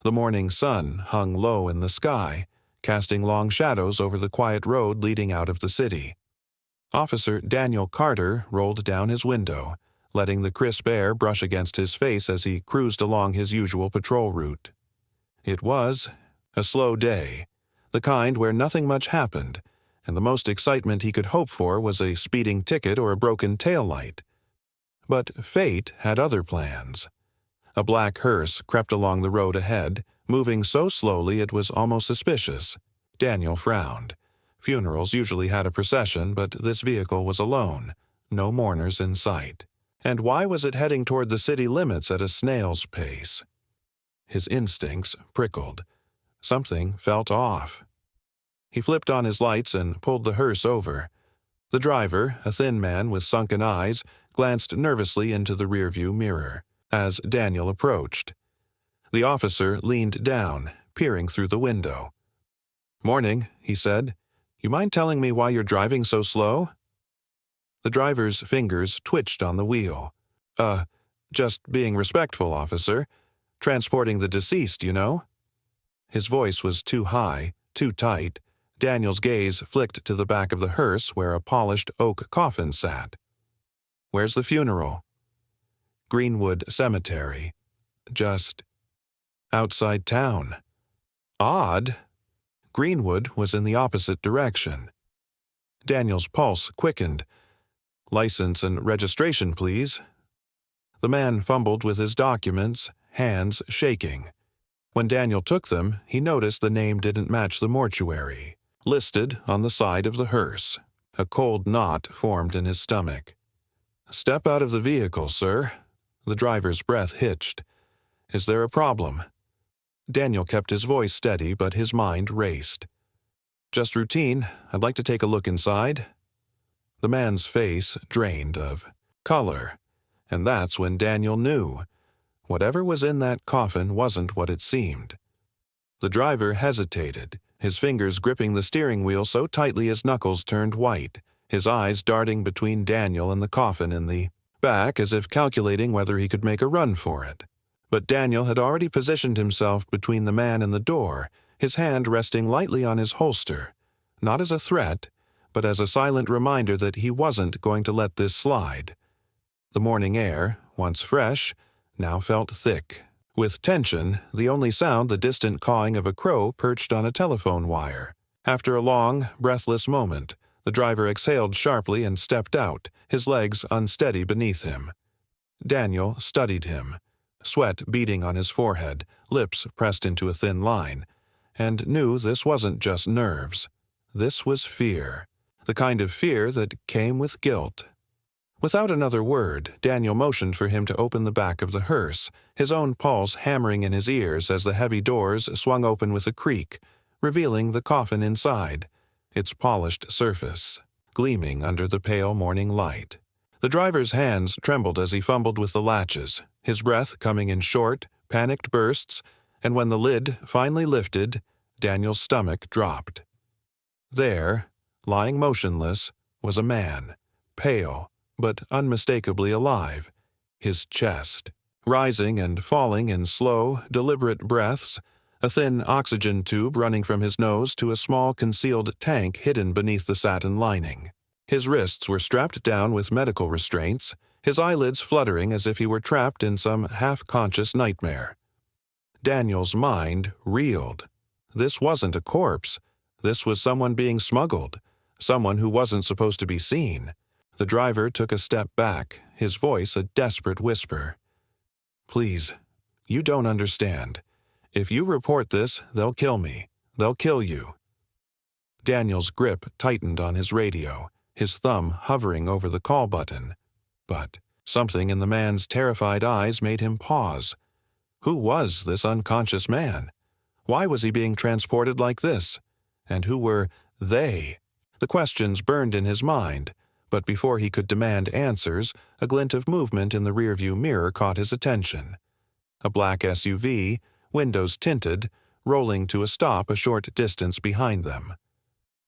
The morning sun hung low in the sky, casting long shadows over the quiet road leading out of the city. Officer Daniel Carter rolled down his window, letting the crisp air brush against his face as he cruised along his usual patrol route. It was a slow day, the kind where nothing much happened, and the most excitement he could hope for was a speeding ticket or a broken taillight. But fate had other plans. A black hearse crept along the road ahead, moving so slowly it was almost suspicious. Daniel frowned. Funerals usually had a procession, but this vehicle was alone, no mourners in sight. And why was it heading toward the city limits at a snail's pace? His instincts prickled. Something felt off. He flipped on his lights and pulled the hearse over. The driver, a thin man with sunken eyes, glanced nervously into the rearview mirror as Daniel approached. The officer leaned down, peering through the window. "Morning," he said. "You mind telling me why you're driving so slow?" The driver's fingers twitched on the wheel. Just being respectful, officer. Transporting the deceased, you know." His voice was too high, too tight. Daniel's gaze flicked to the back of the hearse where a polished oak coffin sat. "Where's the funeral?" "Greenwood Cemetery. Just outside town." Odd. Greenwood was in the opposite direction. Daniel's pulse quickened. "License and registration, please." The man fumbled with his documents, hands shaking. When Daniel took them, he noticed the name didn't match the mortuary, listed on the side of the hearse. A cold knot formed in his stomach. "Step out of the vehicle, sir." The driver's breath hitched. "Is there a problem?" Daniel kept his voice steady, but his mind raced. "Just routine. I'd like to take a look inside." The man's face drained of color, and that's when Daniel knew. Whatever was in that coffin wasn't what it seemed. The driver hesitated, his fingers gripping the steering wheel so tightly his knuckles turned white, his eyes darting between Daniel and the coffin in the back as if calculating whether he could make a run for it. But Daniel had already positioned himself between the man and the door, his hand resting lightly on his holster, not as a threat, but as a silent reminder that he wasn't going to let this slide. The morning air, once fresh, now felt thick. With tension, the only sound the distant cawing of a crow perched on a telephone wire. After a long, breathless moment, the driver exhaled sharply and stepped out, his legs unsteady beneath him. Daniel studied him, sweat beading on his forehead, lips pressed into a thin line, and knew this wasn't just nerves. This was fear, the kind of fear that came with guilt. Without another word, Daniel motioned for him to open the back of the hearse, his own pulse hammering in his ears as the heavy doors swung open with a creak, revealing the coffin inside, its polished surface gleaming under the pale morning light. The driver's hands trembled as he fumbled with the latches, his breath coming in short, panicked bursts, and when the lid finally lifted, Daniel's stomach dropped. There, lying motionless, was a man, pale, but unmistakably alive, his chest rising and falling in slow, deliberate breaths, a thin oxygen tube running from his nose to a small concealed tank hidden beneath the satin lining. His wrists were strapped down with medical restraints, his eyelids fluttering as if he were trapped in some half-conscious nightmare. Daniel's mind reeled. This wasn't a corpse. This was someone being smuggled, someone who wasn't supposed to be seen. The driver took a step back, his voice a desperate whisper. "Please, you don't understand. If you report this, they'll kill me. They'll kill you." Daniel's grip tightened on his radio, his thumb hovering over the call button. But something in the man's terrified eyes made him pause. Who was this unconscious man? Why was he being transported like this? And who were they? The questions burned in his mind, but before he could demand answers, a glint of movement in the rearview mirror caught his attention. A black SUV, windows tinted, rolling to a stop a short distance behind them.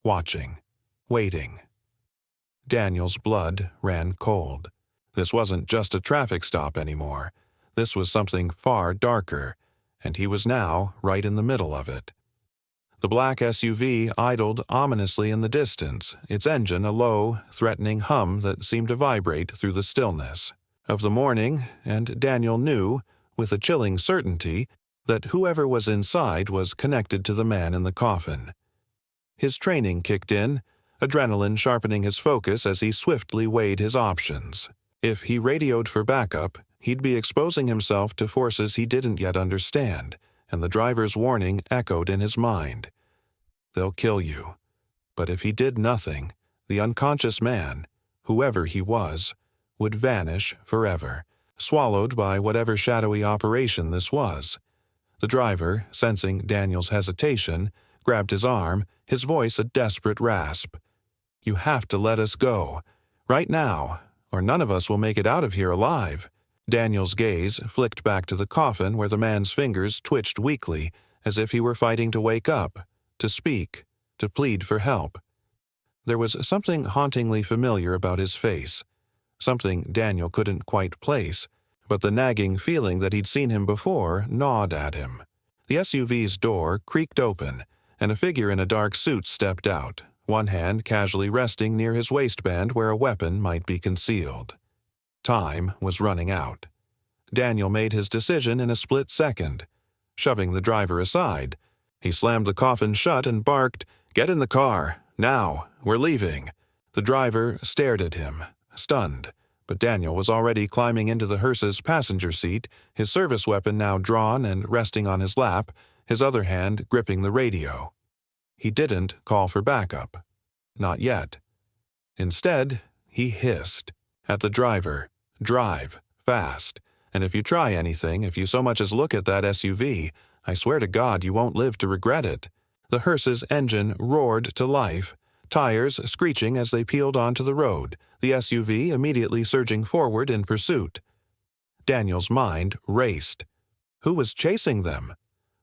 Watching. Waiting. Daniel's blood ran cold. This wasn't just a traffic stop anymore. This was something far darker, and he was now right in the middle of it. The black SUV idled ominously in the distance, its engine a low, threatening hum that seemed to vibrate through the stillness of the morning, and Daniel knew, with a chilling certainty, that whoever was inside was connected to the man in the coffin. His training kicked in, adrenaline sharpening his focus as he swiftly weighed his options. If he radioed for backup, he'd be exposing himself to forces he didn't yet understand, and the driver's warning echoed in his mind. They'll kill you. But if he did nothing, the unconscious man, whoever he was, would vanish forever, swallowed by whatever shadowy operation this was. The driver, sensing Daniel's hesitation, grabbed his arm, his voice a desperate rasp. "You have to let us go. Right now, or none of us will make it out of here alive." Daniel's gaze flicked back to the coffin where the man's fingers twitched weakly, as if he were fighting to wake up, to speak, to plead for help. There was something hauntingly familiar about his face, something Daniel couldn't quite place, but the nagging feeling that he'd seen him before gnawed at him. The SUV's door creaked open, and a figure in a dark suit stepped out, one hand casually resting near his waistband where a weapon might be concealed. Time was running out. Daniel made his decision in a split second. Shoving the driver aside, he slammed the coffin shut and barked, "Get in the car, now, we're leaving." The driver stared at him, stunned, but Daniel was already climbing into the hearse's passenger seat, his service weapon now drawn and resting on his lap, his other hand gripping the radio. He didn't call for backup. Not yet. Instead, he hissed at the driver, "Drive, fast, and if you try anything, if you so much as look at that SUV, I swear to God you won't live to regret it." The hearse's engine roared to life, tires screeching as they peeled onto the road, the SUV immediately surging forward in pursuit. Daniel's mind raced. Who was chasing them?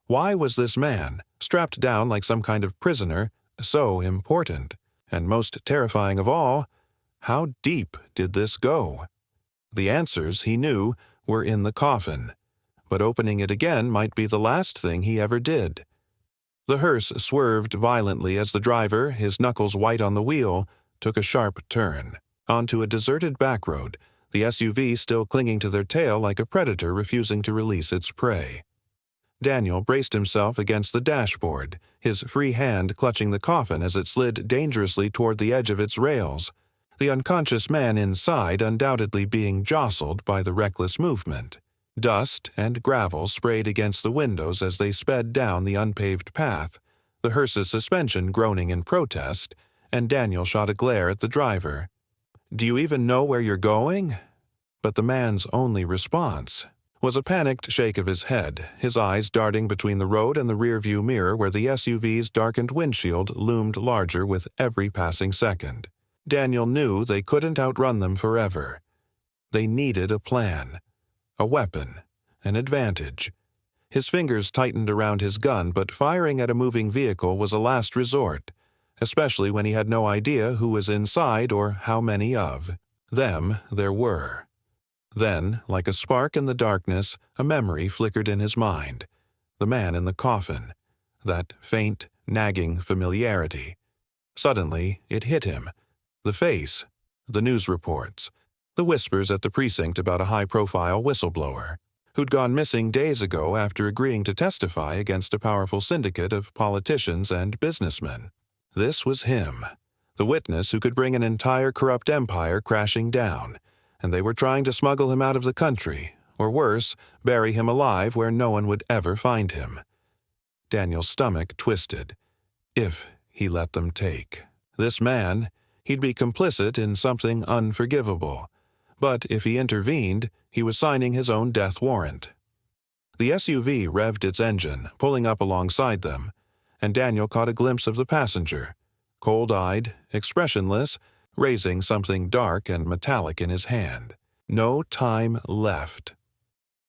Why was this man, strapped down like some kind of prisoner, so important? And most terrifying of all, how deep did this go? The answers, he knew, were in the coffin, but opening it again might be the last thing he ever did. The hearse swerved violently as the driver, his knuckles white on the wheel, took a sharp turn. Onto a deserted back road, the SUV still clinging to their tail like a predator refusing to release its prey. Daniel braced himself against the dashboard, his free hand clutching the coffin as it slid dangerously toward the edge of its rails, the unconscious man inside undoubtedly being jostled by the reckless movement. Dust and gravel sprayed against the windows as they sped down the unpaved path, the hearse's suspension groaning in protest, and Daniel shot a glare at the driver. "Do you even know where you're going?" But the man's only response was a panicked shake of his head, his eyes darting between the road and the rearview mirror where the SUV's darkened windshield loomed larger with every passing second. Daniel knew they couldn't outrun them forever. They needed a plan, a weapon, an advantage. His fingers tightened around his gun, but firing at a moving vehicle was a last resort, especially when he had no idea who was inside or how many of them there were. Then, like a spark in the darkness, a memory flickered in his mind. The man in the coffin. That faint, nagging familiarity. Suddenly, it hit him. The face. The news reports. The whispers at the precinct about a high-profile whistleblower who'd gone missing days ago after agreeing to testify against a powerful syndicate of politicians and businessmen. This was him, the witness who could bring an entire corrupt empire crashing down, and they were trying to smuggle him out of the country, or worse, bury him alive where no one would ever find him. Daniel's stomach twisted. If he let them take this man, he'd be complicit in something unforgivable. But if he intervened, he was signing his own death warrant. The SUV revved its engine, pulling up alongside them, and Daniel caught a glimpse of the passenger, cold-eyed, expressionless, raising something dark and metallic in his hand. No time left.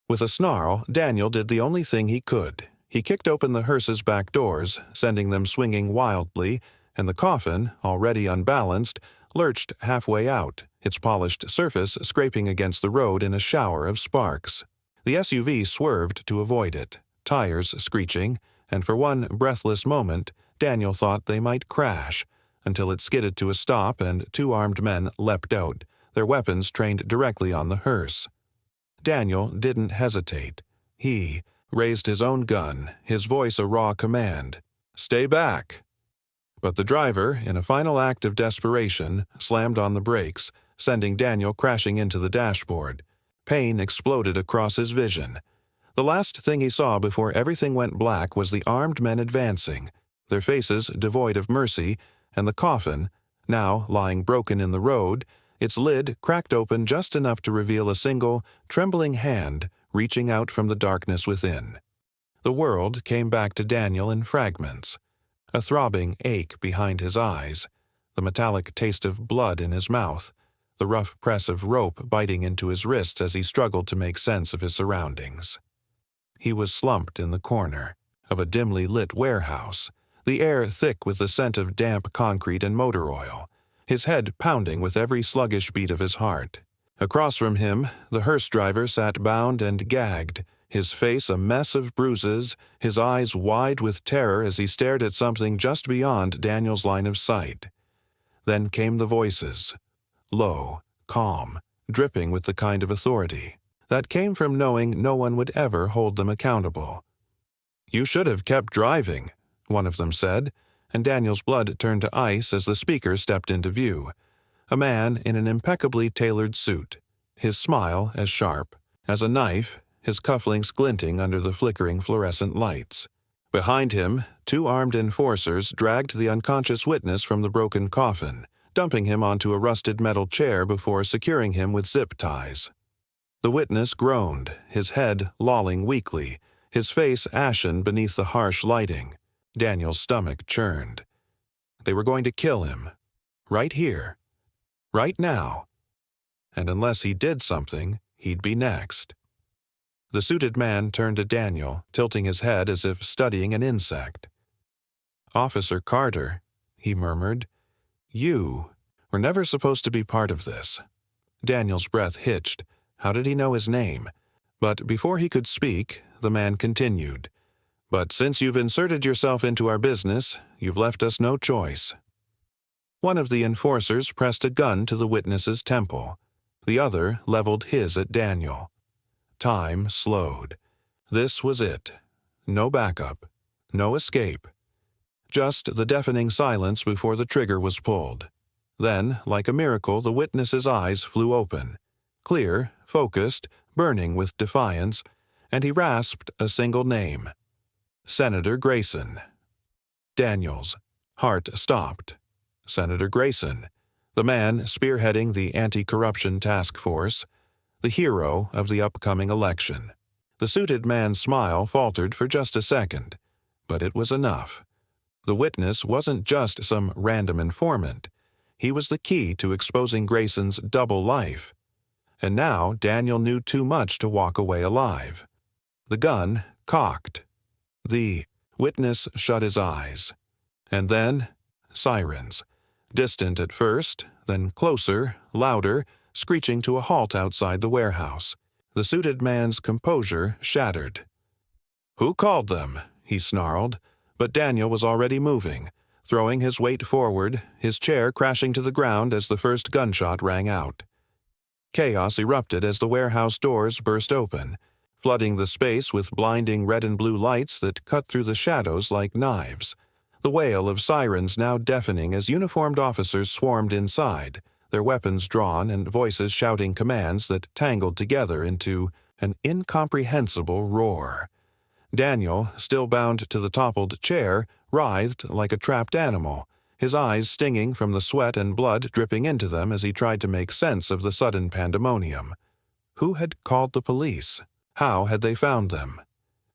With a snarl, Daniel did the only thing he could. He kicked open the hearse's back doors, sending them swinging wildly, and the coffin, already unbalanced, lurched halfway out, its polished surface scraping against the road in a shower of sparks. The SUV swerved to avoid it, tires screeching, and for one breathless moment, Daniel thought they might crash, until it skidded to a stop and two armed men leapt out, their weapons trained directly on the hearse. Daniel didn't hesitate. He raised his own gun, his voice a raw command. "Stay back!" But the driver, in a final act of desperation, slammed on the brakes, sending Daniel crashing into the dashboard. Pain exploded across his vision. The last thing he saw before everything went black was the armed men advancing, their faces devoid of mercy, and the coffin, now lying broken in the road, its lid cracked open just enough to reveal a single, trembling hand reaching out from the darkness within. The world came back to Daniel in fragments. A throbbing ache behind his eyes, the metallic taste of blood in his mouth, the rough press of rope biting into his wrists as he struggled to make sense of his surroundings. He was slumped in the corner of a dimly lit warehouse, the air thick with the scent of damp concrete and motor oil, his head pounding with every sluggish beat of his heart. Across from him, the hearse driver sat bound and gagged, his face a mess of bruises, his eyes wide with terror as he stared at something just beyond Daniel's line of sight. Then came the voices, low, calm, dripping with the kind of authority that came from knowing no one would ever hold them accountable. "You should have kept driving," one of them said, and Daniel's blood turned to ice as the speaker stepped into view. A man in an impeccably tailored suit, his smile as sharp as a knife, his cufflinks glinting under the flickering fluorescent lights. Behind him, two armed enforcers dragged the unconscious witness from the broken coffin, dumping him onto a rusted metal chair before securing him with zip ties. The witness groaned, his head lolling weakly, his face ashen beneath the harsh lighting. Daniel's stomach churned. They were going to kill him. Right here. Right now. And unless he did something, he'd be next. The suited man turned to Daniel, tilting his head as if studying an insect. "Officer Carter," he murmured, "you were never supposed to be part of this." Daniel's breath hitched. How did he know his name? But before he could speak, the man continued. "But since you've inserted yourself into our business, you've left us no choice." One of the enforcers pressed a gun to the witness's temple. The other leveled his at Daniel. Time slowed. This was it. No backup. No escape. Just the deafening silence before the trigger was pulled. Then, like a miracle, the witness's eyes flew open. Clear, focused, burning with defiance, and he rasped a single name. Senator Grayson. Daniel's heart stopped. Senator Grayson, the man spearheading the anti-corruption task force, the hero of the upcoming election. The suited man's smile faltered for just a second, but it was enough. The witness wasn't just some random informant. He was the key to exposing Grayson's double life. And now Daniel knew too much to walk away alive. The gun cocked. The witness shut his eyes. And then, sirens. Distant at first, then closer, louder, screeching to a halt outside the warehouse. The suited man's composure shattered. "Who called them?" he snarled, but Daniel was already moving, throwing his weight forward, his chair crashing to the ground as the first gunshot rang out. Chaos erupted as the warehouse doors burst open, flooding the space with blinding red and blue lights that cut through the shadows like knives. The wail of sirens now deafening as uniformed officers swarmed inside, their weapons drawn and voices shouting commands that tangled together into an incomprehensible roar. Daniel, still bound to the toppled chair, writhed like a trapped animal, his eyes stinging from the sweat and blood dripping into them as he tried to make sense of the sudden pandemonium. Who had called the police? How had they found them?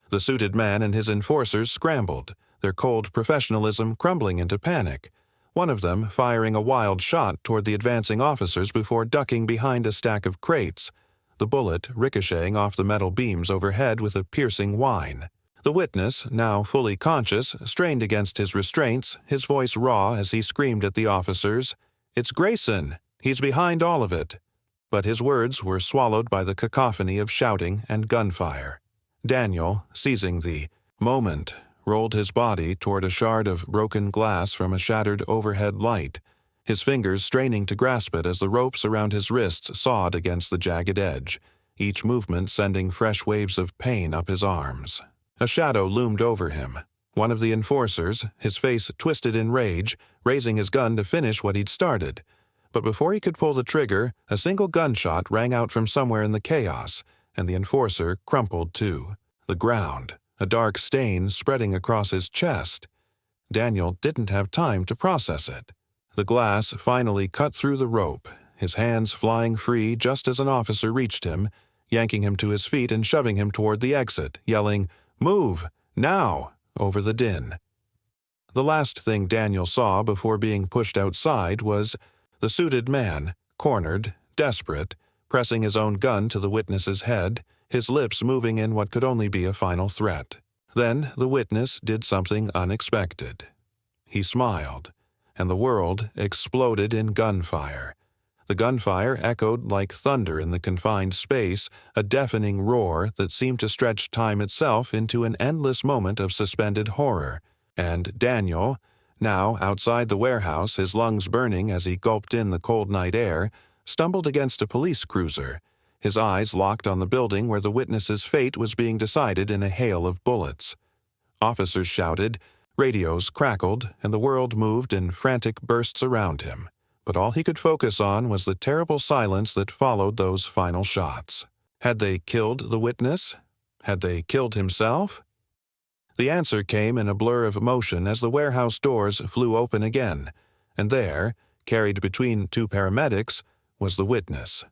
The suited man and his enforcers scrambled, their cold professionalism crumbling into panic, one of them firing a wild shot toward the advancing officers before ducking behind a stack of crates, the bullet ricocheting off the metal beams overhead with a piercing whine. The witness, now fully conscious, strained against his restraints, his voice raw as he screamed at the officers, "It's Grayson! He's behind all of it!" But his words were swallowed by the cacophony of shouting and gunfire. Daniel, seizing the moment, rolled his body toward a shard of broken glass from a shattered overhead light, his fingers straining to grasp it as the ropes around his wrists sawed against the jagged edge, each movement sending fresh waves of pain up his arms. A shadow loomed over him. One of the enforcers, his face twisted in rage, raising his gun to finish what he'd started. But before he could pull the trigger, a single gunshot rang out from somewhere in the chaos, and the enforcer crumpled to the ground, a dark stain spreading across his chest. Daniel didn't have time to process it. The glass finally cut through the rope, his hands flying free just as an officer reached him, yanking him to his feet and shoving him toward the exit, yelling, "Move! Now!" over the din. The last thing Daniel saw before being pushed outside was the suited man, cornered, desperate, pressing his own gun to the witness's head, his lips moving in what could only be a final threat. Then the witness did something unexpected. He smiled, and the world exploded in gunfire. The gunfire echoed like thunder in the confined space, a deafening roar that seemed to stretch time itself into an endless moment of suspended horror. And Daniel, now outside the warehouse, his lungs burning as he gulped in the cold night air, stumbled against a police cruiser, his eyes locked on the building where the witness's fate was being decided in a hail of bullets. Officers shouted, radios crackled, and the world moved in frantic bursts around him. But all he could focus on was the terrible silence that followed those final shots. Had they killed the witness? Had they killed himself? The answer came in a blur of motion as the warehouse doors flew open again, and there, carried between two paramedics, was the witness.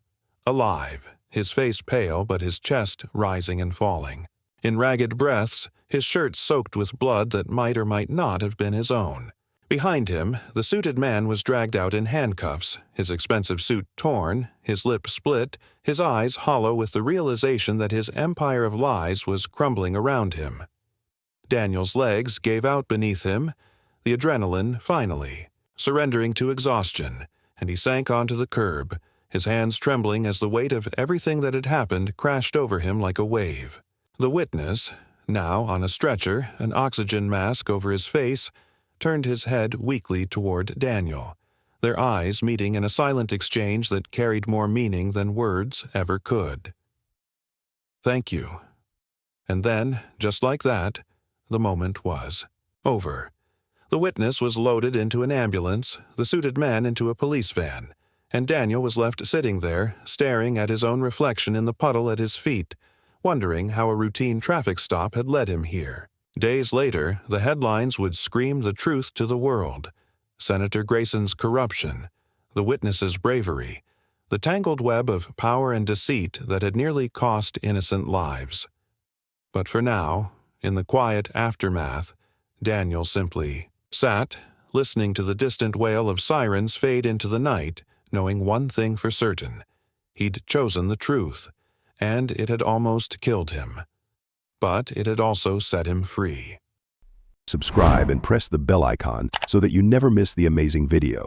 Alive, his face pale but his chest rising and falling. In ragged breaths, his shirt soaked with blood that might or might not have been his own. Behind him, the suited man was dragged out in handcuffs, his expensive suit torn, his lip split, his eyes hollow with the realization that his empire of lies was crumbling around him. Daniel's legs gave out beneath him, the adrenaline finally, surrendering to exhaustion, and he sank onto the curb, his hands trembling as the weight of everything that had happened crashed over him like a wave. The witness, now on a stretcher, an oxygen mask over his face, turned his head weakly toward Daniel, their eyes meeting in a silent exchange that carried more meaning than words ever could. "Thank you." And then, just like that, the moment was over. The witness was loaded into an ambulance, the suited man into a police van, and Daniel was left sitting there, staring at his own reflection in the puddle at his feet, wondering how a routine traffic stop had led him here. Days later, the headlines would scream the truth to the world. Senator Grayson's corruption, the witness's bravery, the tangled web of power and deceit that had nearly cost innocent lives. But for now, in the quiet aftermath, Daniel simply sat, listening to the distant wail of sirens fade into the night, knowing one thing for certain. He'd chosen the truth, and it had almost killed him. But it had also set him free. Subscribe and press the bell icon so that you never miss the amazing video.